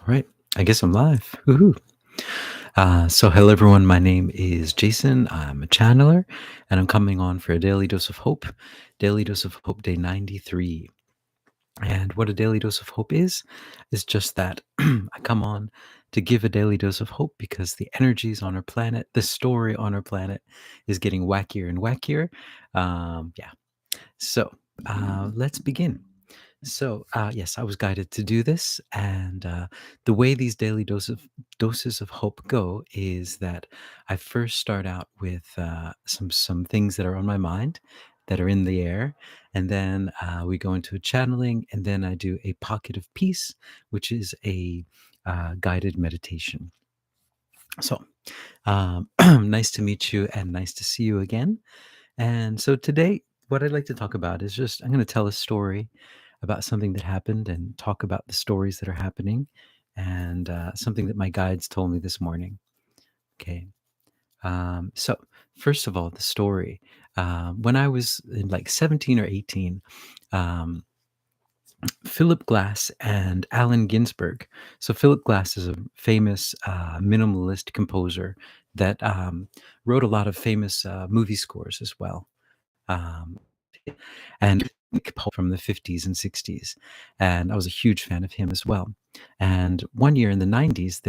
All right, I guess I'm live. Woohoo. So, hello everyone. My name is Jason. I'm a channeler, and I'm coming on for a daily dose of hope. Daily dose of hope, day 93. And what a daily dose of hope is just that I come on to give a daily dose of hope because the energies on our planet, the story on our planet, is getting wackier and wackier. Yeah. So, let's begin. Yes, I was guided to do this, and the way these daily doses of hope go is that I first start out with some things that are on my mind, that are in the air, and then we go into a channeling, and then I do a pocket of peace, which is a guided meditation. So, nice to meet you, and nice to see you again. And so today, what I'd like to talk about is just I'm going to tell a story about something that happened and talk about the stories that are happening and something that my guides told me this morning. Okay. So, first of all, the story. When I was in like 17 or 18, um, Philip Glass and Allen Ginsberg. So, Philip Glass is a famous minimalist composer that wrote a lot of famous movie scores as well. Um, and from the 50s and 60s, and I was a huge fan of him as well. And one year in the 90s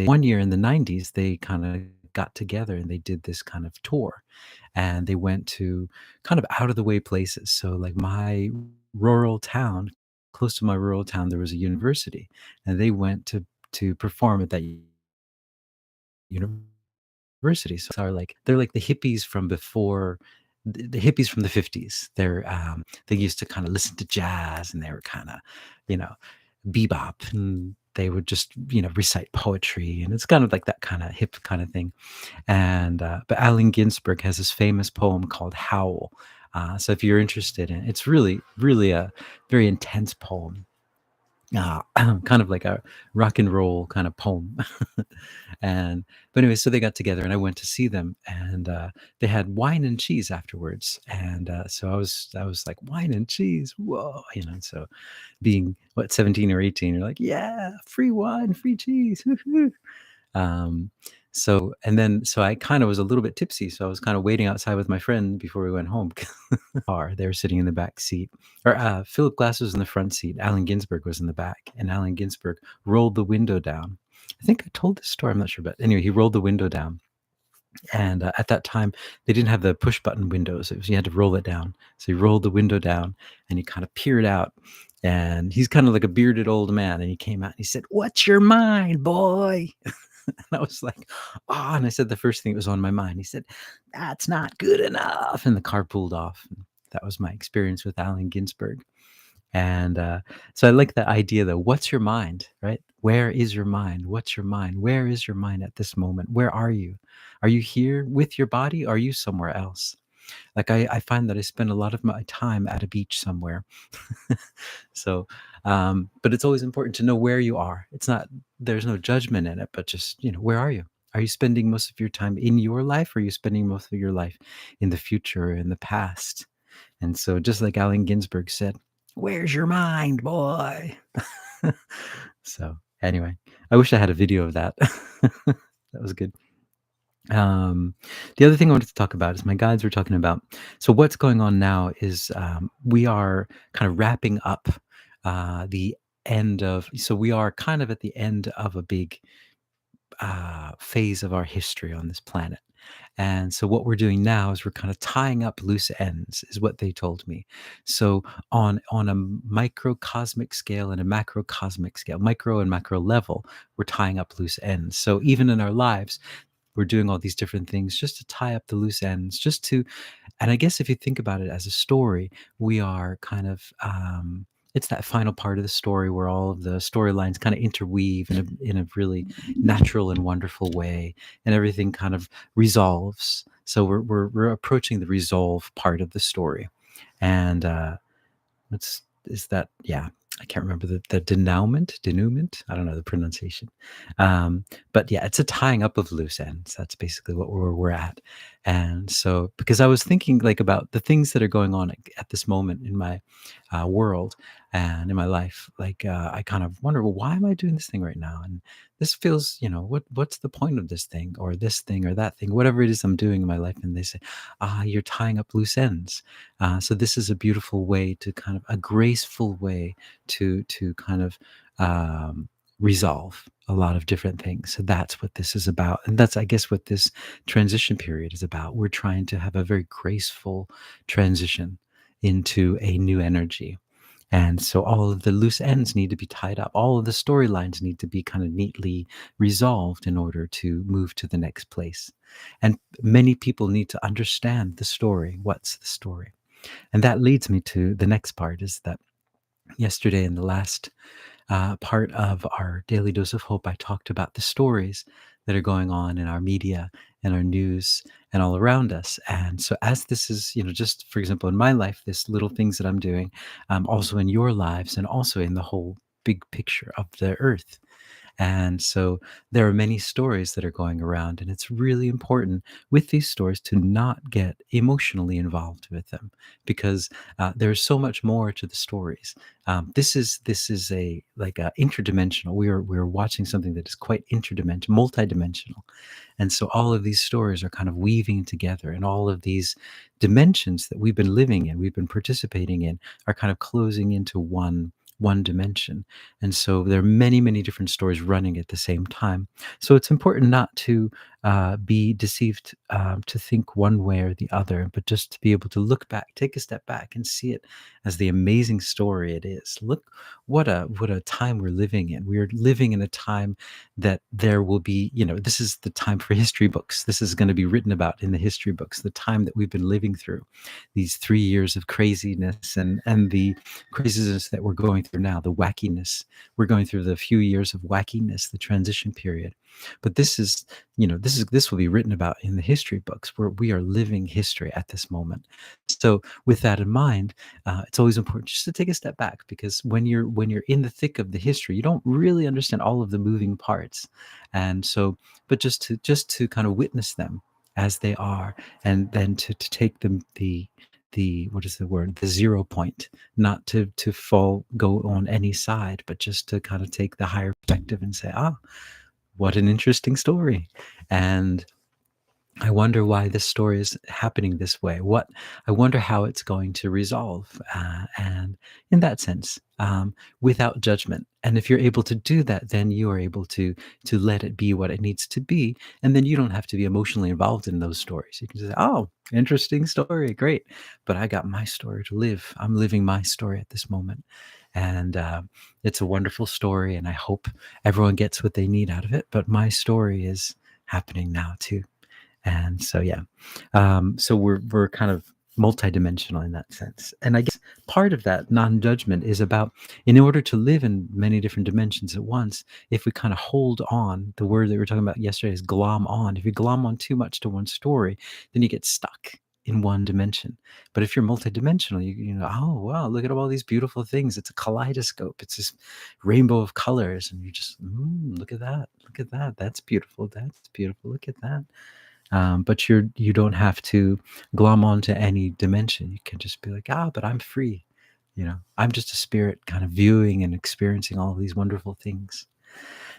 they kind of got together and they did this kind of tour, and they went to kind of out of the way places. So like my rural town, close to my rural town, there was a university, and they went to perform at that university. So they're like the hippies from before, the hippies from the 50s. They used to kind of listen to jazz, and they were kind of, you know, bebop, and they would just, recite poetry, and it's kind of like that kind of hip kind of thing. And but Allen Ginsberg has this famous poem called Howl. So if you're interested in it, it's really a very intense poem, kind of like a rock and roll kind of poem. And but anyway, so they got together, and I went to see them, and they had wine and cheese afterwards. And so I was like, wine and cheese, whoa, So being what, 17 or 18, you're like, yeah, free wine, free cheese. Woohoo. Um, so I kind of was a little bit tipsy, so I was kind of waiting outside with my friend before we went home. They were sitting in the back seat, or Philip Glass was in the front seat. Allen Ginsberg was in the back, and Allen Ginsberg rolled the window down. I think I told this story. I'm not sure, but anyway, he rolled the window down, and at that time they didn't have the push button windows. You had to roll it down. So he rolled the window down, and he kind of peered out. And he's kind of like a bearded old man, and he came out and he said, "What's your mind, boy?" And I was like, "Oh," and I said the first thing that was on my mind. He said, "That's not good enough." And the car pulled off. And that was my experience with Allen Ginsberg. And so I like that idea, though. What's your mind, right? Where is your mind? What's your mind? Where is your mind at this moment? Where are you? Are you here with your body? Or are you somewhere else? Like I find that I spend a lot of my time at a beach somewhere. So, but it's always important to know where you are. It's not, there's no judgment in it, but just, where are you? Are you spending most of your time in your life, or are you spending most of your life in the future, in the past? And so, just like Allen Ginsberg said, "Where's your mind, boy?" So, anyway, I wish I had a video of that. That was good. Um, the other thing I wanted to talk about is my guides were talking about. So what's going on now is we are kind of wrapping up the end of. So we are kind of at the end of a big phase of our history on this planet. And so what we're doing now is we're kind of tying up loose ends, is what they told me. So on a microcosmic scale and a macrocosmic scale, micro and macro level, we're tying up loose ends. So even in our lives, we're doing all these different things just to tie up the loose ends, just to, and I guess if you think about it as a story, we are kind of, it's that final part of the story where all of the storylines kind of interweave in a really natural and wonderful way, and everything kind of resolves. So we're approaching the resolve part of the story. And what's is that? Yeah, I can't remember the denouement. I don't know the pronunciation, but yeah, it's a tying up of loose ends. That's basically what we're at. And so, because I was thinking like about the things that are going on at this moment in my world and in my life, like I kind of wonder, well, why am I doing this thing right now? And this feels, what's the point of this thing or this thing or that thing, whatever it is I'm doing in my life? And they say, you're tying up loose ends. So this is a beautiful way to kind of a graceful way to kind of resolve a lot of different things. So that's what this is about. And that's, I guess, what this transition period is about. We're trying to have a very graceful transition into a new energy. And so all of the loose ends need to be tied up. All of the storylines need to be kind of neatly resolved in order to move to the next place. And many people need to understand the story. What's the story? And that leads me to the next part is that yesterday in the last part of our daily dose of hope, I talked about the stories that are going on in our media and our news and all around us. And so, as this is, just for example, in my life, this little things that I'm doing, also in your lives and also in the whole big picture of the earth. And so there are many stories that are going around, and it's really important with these stories to not get emotionally involved with them because there's so much more to the stories. This is a like a interdimensional. We're watching something that is quite interdimensional, multidimensional, and so all of these stories are kind of weaving together, and all of these dimensions that we've been living in, we've been participating in, are kind of closing into one dimension. And so there are many, many different stories running at the same time. So it's important not to be deceived, to think one way or the other, but just to be able to look back, take a step back, and see it as the amazing story it is. Look what a time we're living in. We're living in a time that there will be, this is the time for history books. This is going to be written about in the history books. The time that we've been living through, these 3 years of craziness and the craziness that we're going through now, the wackiness. We're going through the few years of wackiness, the transition period. But this will be written about in the history books where we are living history at this moment. So with that in mind, it's always important just to take a step back because when you're in the thick of the history, you don't really understand all of the moving parts. And so, but just to kind of witness them as they are, and then to take them the what is the word, the 0 point, not to fall go on any side, but just to kind of take the higher perspective and say, what an interesting story. And I wonder why this story is happening this way. I wonder how it's going to resolve, and in that sense, without judgment. And if you're able to do that, then you are able to let it be what it needs to be, and then you don't have to be emotionally involved in those stories. You can just say, "Oh, interesting story, great," but I got my story to live. I'm living my story at this moment, and it's a wonderful story. And I hope everyone gets what they need out of it. But my story is happening now too. And so, yeah, so we're kind of multidimensional in that sense. And I guess part of that non-judgment is about, in order to live in many different dimensions at once, if we kind of hold on, the word that we were talking about yesterday is glom on. If you glom on too much to one story, then you get stuck in one dimension. But if you're multidimensional, you know, oh wow, look at all these beautiful things. It's a kaleidoscope. It's this rainbow of colors, and you just look at that, look at that. That's beautiful. That's beautiful. Look at that. But you don't have to glom onto any dimension. You can just be like, but I'm free. I'm just a spirit kind of viewing and experiencing all of these wonderful things.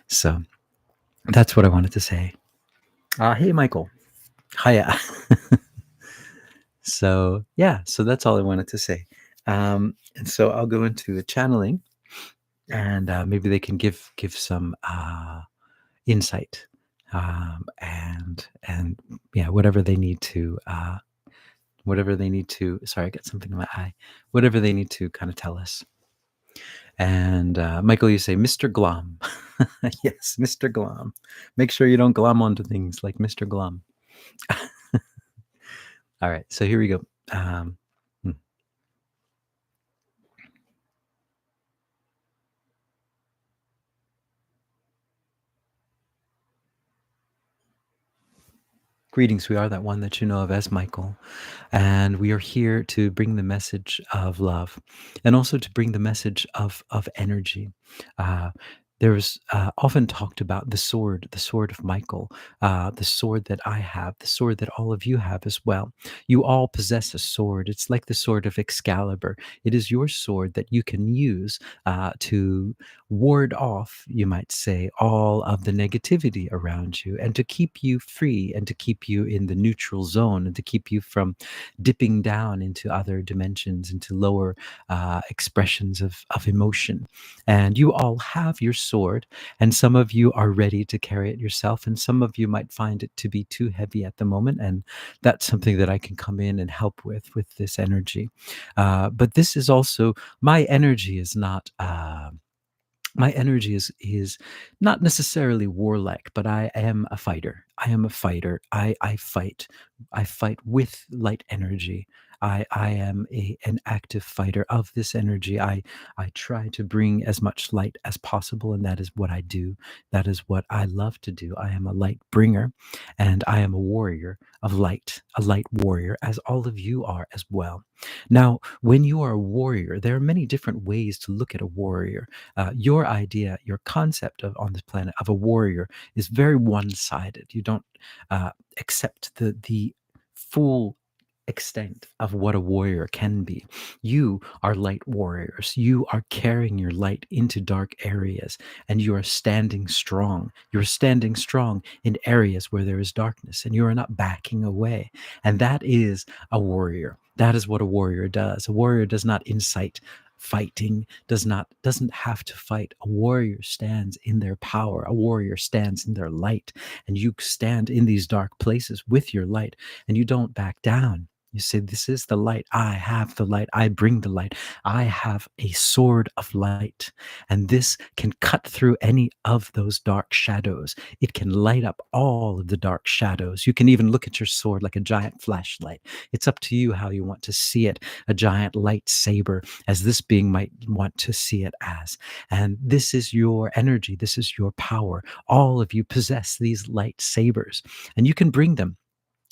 So that's what I wanted to say. Hey, Michael. Hiya. So yeah, so that's all I wanted to say. And so I'll go into a channeling, and maybe they can give some insight, and yeah, whatever they need to, sorry, I got something in my eye, whatever they need to kind of tell us. And Michael, you say Mr. Glom. Yes, Mr. Glom. Make sure you don't glom onto things like Mr. Glom. All right, so here we go. Hmm. Greetings, we are that one that you know of as Michael, and we are here to bring the message of love and also to bring the message of energy. Uh, There's often talked about the sword of Michael, the sword that I have, the sword that all of you have as well. You all possess a sword. It's like the sword of Excalibur. It is your sword that you can use to ward off, you might say, all of the negativity around you and to keep you free and to keep you in the neutral zone and to keep you from dipping down into other dimensions, into lower expressions of emotion. And you all have your sword, and some of you are ready to carry it yourself, and some of you might find it to be too heavy at the moment. And that's something that I can come in and help with this energy. But this is also my energy is not. My energy is not necessarily warlike, but I am a fighter. I am a fighter. I fight. I fight with light energy. I am an active fighter of this energy. I try to bring as much light as possible, and that is what I do. That is what I love to do. I am a light bringer, and I am a warrior of light, a light warrior, as all of you are as well. Now, when you are a warrior, there are many different ways to look at a warrior. Your idea, your concept of on this planet of a warrior is very one-sided. You don't accept the full extent of what a warrior can be. You are light warriors. You are carrying your light into dark areas, and you are standing strong. You're standing strong in areas where there is darkness, and you are not backing away. And that is a warrior. That is what a warrior does. A warrior does not incite fighting, doesn't have to fight. A warrior stands in their power. A warrior stands in their light, and you stand in these dark places with your light, and you don't back down. You say, this is the light. I have the light. I bring the light. I have a sword of light, and this can cut through any of those dark shadows. It can light up all of the dark shadows. You can even look at your sword like a giant flashlight. It's up to you how you want to see it, a giant lightsaber, as this being might want to see it as. And this is your energy. This is your power. All of you possess these lightsabers, and you can bring them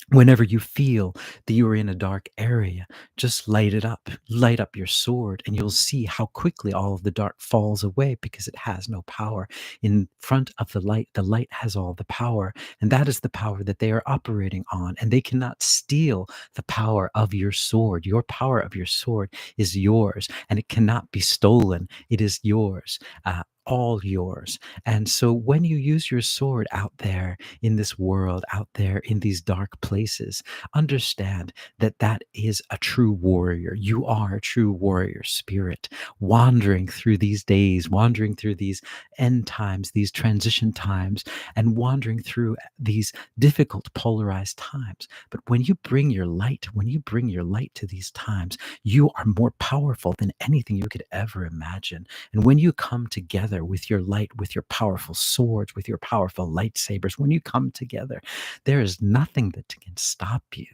whenever you feel that you are in a dark area. Just light up your sword, and you'll see how quickly all of the dark falls away because it has no power. In front of the light has all the power, and that is the power that they are operating on, and they cannot steal the power of your sword. Your power of your sword is yours, and it cannot be stolen. It is yours. All yours. And so when you use your sword out there in this world, out there in these dark places, understand that that is a true warrior. You are a true warrior spirit wandering through these days, wandering through these end times, these transition times, and wandering through these difficult polarized times. But when you bring your light to these times, you are more powerful than anything you could ever imagine. And when you come together with your light, with your powerful swords, with your powerful lightsabers, when you come together, there is nothing that can stop you.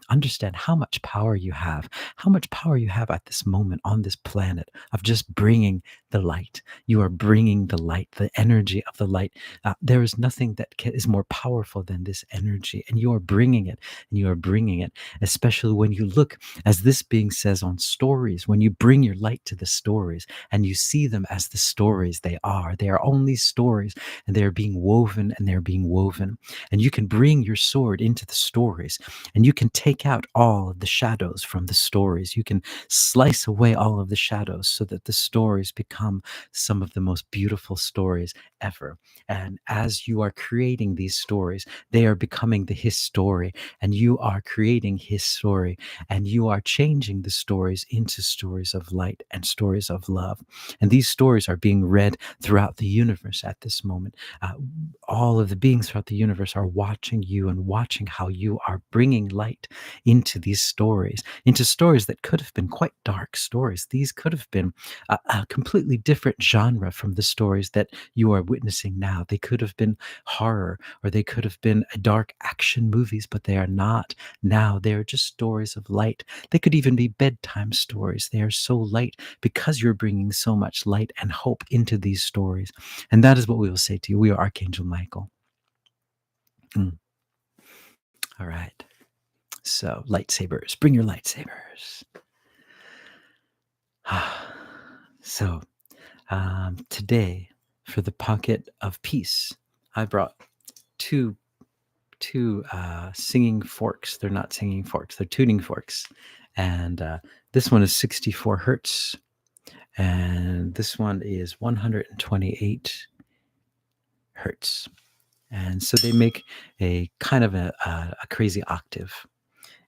Understand how much power you have at this moment on this planet of just bringing the light. You are bringing the light, the energy of the light. There is nothing that is more powerful than this energy, and you are bringing it, and you are bringing it, especially when you look, as this being says, on stories, when you bring your light to the stories and you see them as the stories they are. They are only stories, and they are being woven, and they're being woven. And you can bring your sword into the stories, and you can take out all of the shadows from the stories. You can slice away all of the shadows so that the stories become some of the most beautiful stories ever. And as you are creating these stories, they are becoming the his story, and you are creating his story, and you are changing the stories into stories of light and stories of love. And these stories are being read throughout the universe at this moment. Uh, all of the beings throughout the universe are watching you and watching how you are bringing light into these stories, into stories that could have been quite dark stories. These could have been a completely different genre from the stories that you are witnessing now. They could have been horror, or they could have been dark action movies, but they are not now. They are just stories of light. They could even be bedtime stories. They are so light because you're bringing so much light and hope into these stories. And that is what we will say to you. We are Archangel Michael. Mm. All right. So, lightsabers, bring your lightsabers. So, today, for the pocket of peace, I brought two singing forks. They're not singing forks; they're tuning forks. And this one is 64 hertz, and this one is 128 hertz. And so they make a kind of a crazy octave.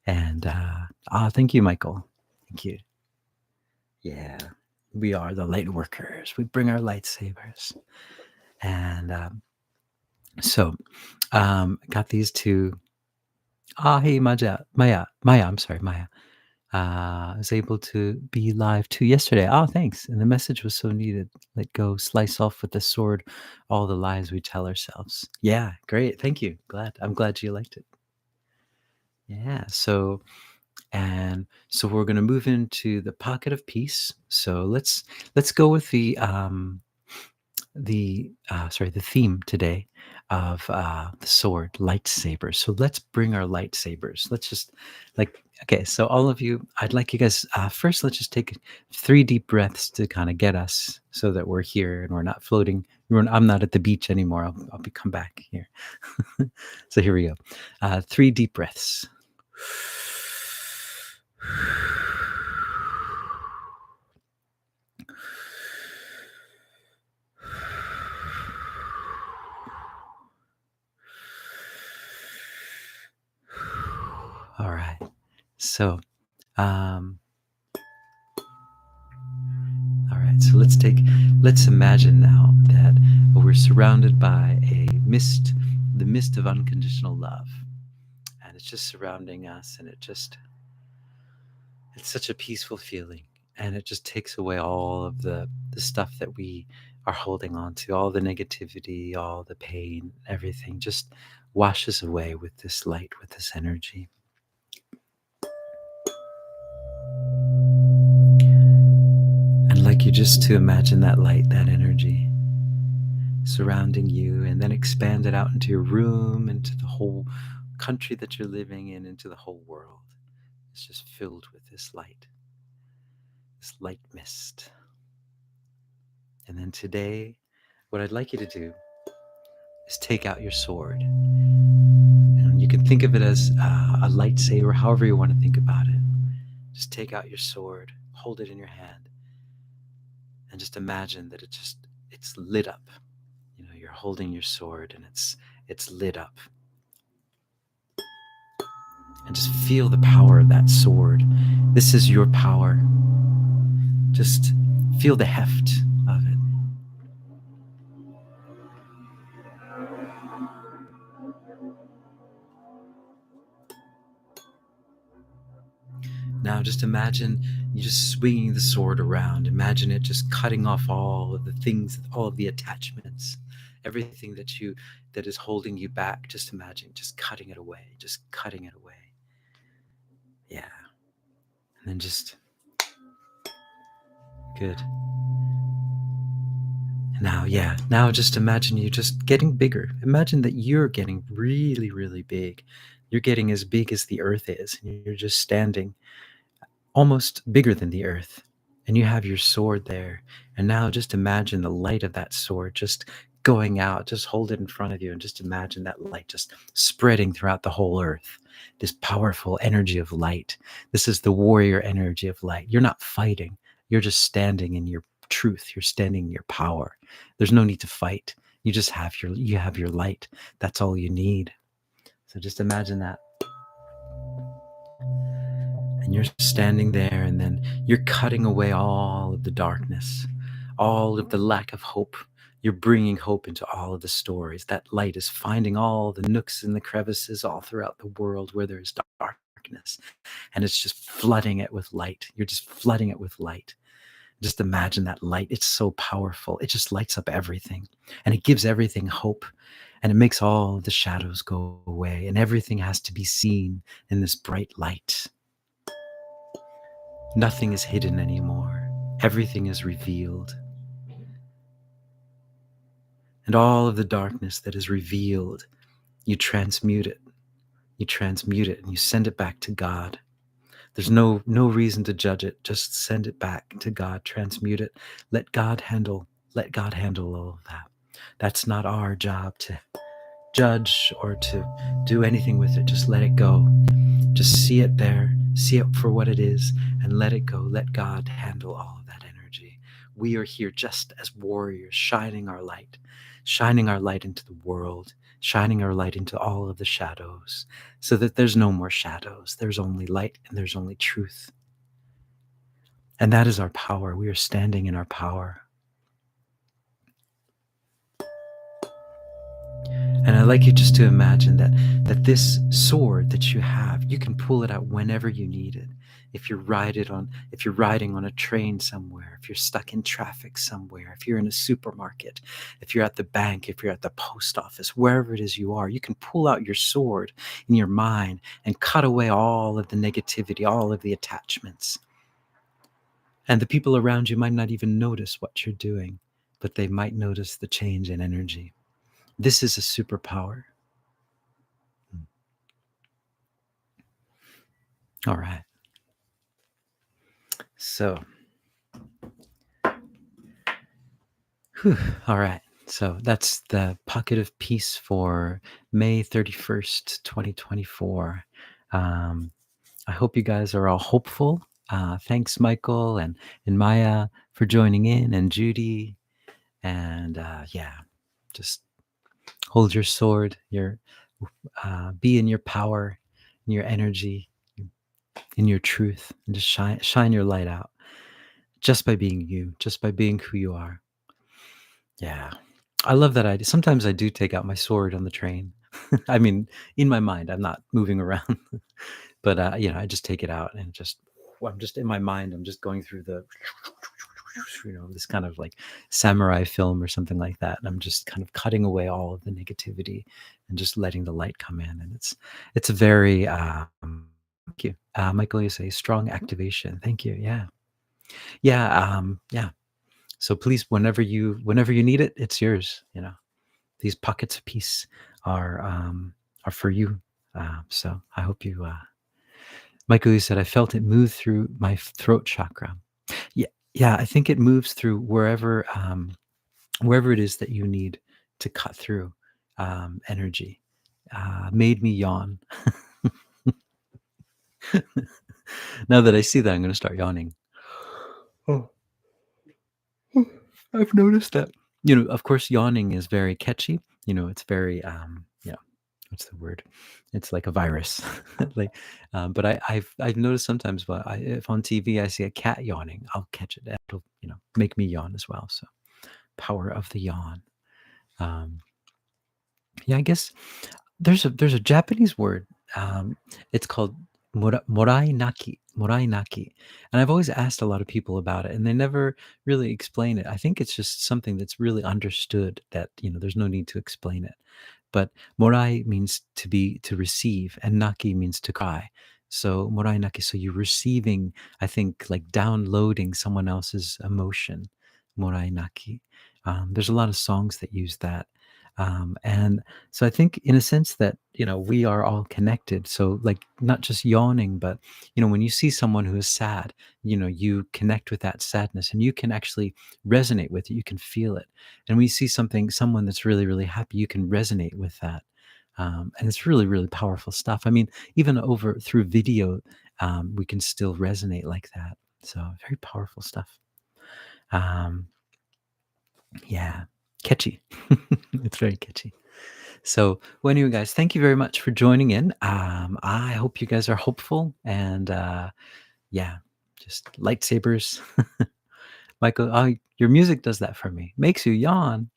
And thank you, Michael. Thank you. Yeah, we are the light workers. We bring our lightsabers. And so got these two. Hey, Maya. I'm sorry, Maya. I was able to be live too yesterday. Oh, thanks. And the message was so needed. Let go, slice off with the sword all the lies we tell ourselves. Yeah, great. Thank you. I'm glad you liked it. Yeah. So we're going to move into the pocket of peace. So let's go with the theme today of the sword, lightsabers. So let's bring our lightsabers. Let's just okay. So all of you, I'd like you guys first. Let's just take 3 deep breaths to kind of get us so that we're here and we're not floating. I'm not at the beach anymore. I'll come back here. So here we go. 3 deep breaths. All right. So, all right. So let's imagine now that we're surrounded by the mist of unconditional love. And it's just surrounding us, and it's such a peaceful feeling. And it just takes away all of the stuff that we are holding on to, all the negativity, all the pain, everything just washes away with this light, with this energy. And like you just to imagine that light, that energy surrounding you, and then expand it out into your room, into the whole country that you're living in, into the whole world. It's just filled with this light mist. And then today, what I'd like you to do is take out your sword. And you can think of it as a lightsaber, however you want to think about it. Just take out your sword, hold it in your hand, and just imagine that it's lit up. You know, you're holding your sword and it's lit up. And just feel the power of that sword. This is your power. Just feel the heft of it. Now just imagine you just swinging the sword around. Imagine it just cutting off all of the things, all of the attachments, everything that is holding you back. Just imagine just cutting it away, just cutting it away. Yeah. And then just good. Now just imagine you just getting bigger. Imagine that you're getting really, really big. You're getting as big as the earth is. And you're just standing almost bigger than the earth. And you have your sword there. And now just imagine the light of that sword just going out. Just hold it in front of you and just imagine that light just spreading throughout the whole earth. This powerful energy of light. This is the warrior energy of light. You're not fighting. You're just standing in your truth. You're standing in your power. There's no need to fight. You just have your light. That's all you need. So just imagine that. And you're standing there, and then you're cutting away all of the darkness, all of the lack of hope. You're bringing hope into all of the stories. That light is finding all the nooks and the crevices all throughout the world where there's darkness. And it's just flooding it with light. You're just flooding it with light. Just imagine that light. It's so powerful. It just lights up everything. And it gives everything hope. And it makes all the shadows go away. And everything has to be seen in this bright light. Nothing is hidden anymore. Everything is revealed. And all of the darkness that is revealed, you transmute it. You transmute it and you send it back to God. There's no reason to judge it. Just send it back to God. Transmute it. Let God handle all of that. That's not our job to judge or to do anything with it. Just let it go. Just see it there, see it for what it is, and let it go. Let God handle all of that energy. We are here just as warriors, shining our light into the world, shining our light into all of the shadows, so that there's no more shadows. There's only light and there's only truth. And that is our power. We are standing in our power. And I'd like you just to imagine that this sword that you have, you can pull it out whenever you need it. If you're riding on a train somewhere, if you're stuck in traffic somewhere, if you're in a supermarket, if you're at the bank, if you're at the post office, wherever it is you are, you can pull out your sword in your mind and cut away all of the negativity, all of the attachments. And the people around you might not even notice what you're doing, but they might notice the change in energy. This is a superpower. All right. So, all right. So that's the Pocket of Peace for May 31st, 2024. I hope you guys are all hopeful. Thanks, Michael and Maya, for joining in, and Judy. And yeah, just hold your sword, be in your power, in your energy, in your truth, and just shine your light out just by being you, just by being who you are. Yeah. I love that idea. Sometimes I do take out my sword on the train. I mean, in my mind, I'm not moving around, but I just take it out and I'm just in my mind. I'm just going through this kind of like samurai film or something like that. And I'm just kind of cutting away all of the negativity and just letting the light come in. And it's a very, thank you. Michael, you say strong activation. Thank you. Yeah. Yeah. So please, whenever you need it, it's yours. These pockets of peace are for you. So I hope you, Michael, you said, I felt it move through my throat chakra. Yeah, yeah. I think it moves through wherever it is that you need to cut through energy. Made me yawn. Now that I see that, I'm going to start yawning. Oh. I've noticed that, of course, yawning is very catchy. It's very, what's the word? It's like a virus. like, but I've noticed sometimes, if on TV I see a cat yawning, I'll catch it. It'll, make me yawn as well. So, power of the yawn. Um, yeah, I guess there's a Japanese word. It's called morai naki, and I've always asked a lot of people about it, and they never really explain it. I think it's just something that's really understood, that there's no need to explain it. But morai means to receive, and naki means to cry. So morai naki, so you're receiving, I think, like downloading someone else's emotion. Morai naki. There's a lot of songs that use that. And so I think, in a sense, that we are all connected. So, like, not just yawning, but when you see someone who is sad, you connect with that sadness, and you can actually resonate with it. You can feel it. And when you see someone that's really, really happy, you can resonate with that. And it's really, really powerful stuff. I mean, even over through video, we can still resonate like that. So very powerful stuff. Yeah, catchy. It's very catchy. So, well, anyway, guys, thank you very much for joining in. I hope you guys are hopeful, and yeah, just lightsabers. Michael, oh, your music does that for me. Makes you yawn.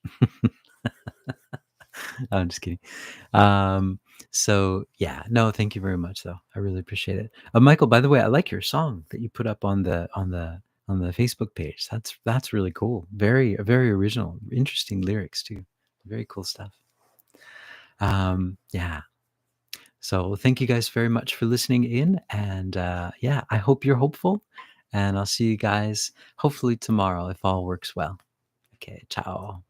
I'm just kidding. Um, so yeah, no, thank you very much, though. I really appreciate it. Michael, by the way, I like your song that you put up on the Facebook page. That's really cool. Very very original, interesting lyrics too. Very cool stuff. Yeah. So thank you guys very much for listening in, and yeah, I hope you're hopeful, and I'll see you guys hopefully tomorrow if all works well. Okay, ciao.